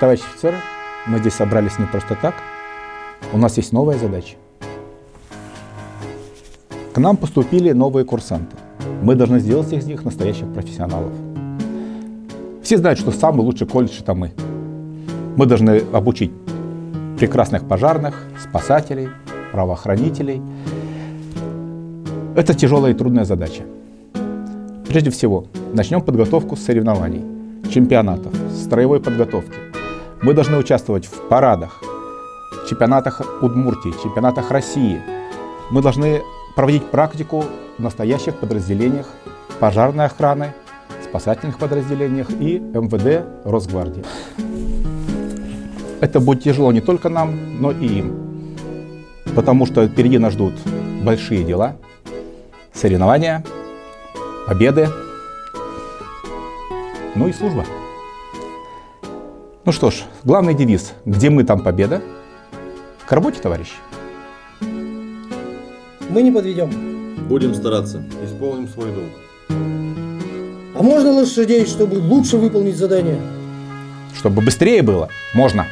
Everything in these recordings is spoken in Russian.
Товарищи офицеры, мы здесь собрались не просто так. У нас есть новая задача. К нам поступили новые курсанты. Мы должны сделать из них настоящих профессионалов. Все знают, что самый лучший колледж — это мы. Мы должны обучить прекрасных пожарных, спасателей, правоохранителей. Это тяжелая и трудная задача. Прежде всего, начнем подготовку с соревнований, чемпионатов, строевой подготовки. Мы должны участвовать в парадах, чемпионатах Удмуртии, чемпионатах России. Мы должны проводить практику в настоящих подразделениях пожарной охраны, спасательных подразделениях и МВД, Росгвардии. Это будет тяжело не только нам, но и им, потому что впереди нас ждут большие дела, соревнования, победы, ну и служба. Ну что ж, главный девиз: где мы, там победа. К работе, товарищи. Мы не подведем. Будем стараться, исполним свой долг. А можно лошадей, чтобы лучше выполнить задание? Чтобы быстрее было, можно.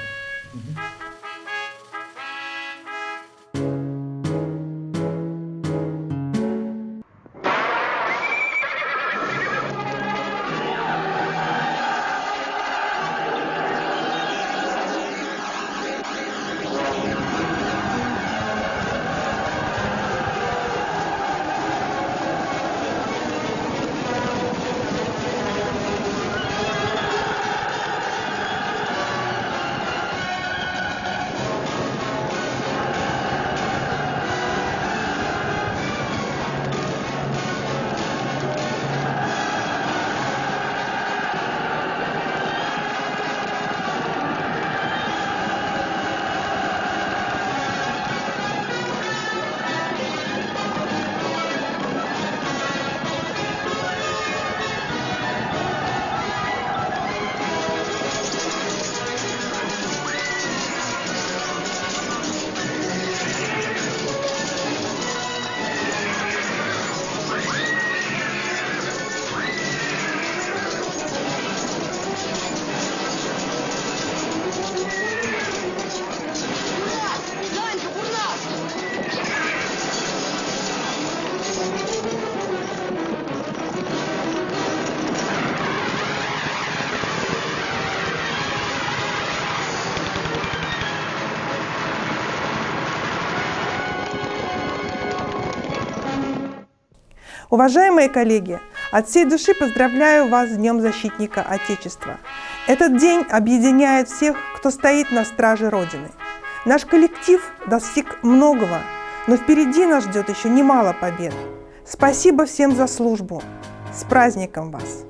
Уважаемые коллеги, от всей души поздравляю вас с Днем Защитника Отечества. Этот день объединяет всех, кто стоит на страже Родины. Наш коллектив достиг многого, но впереди нас ждет еще немало побед. Спасибо всем за службу. С праздником вас!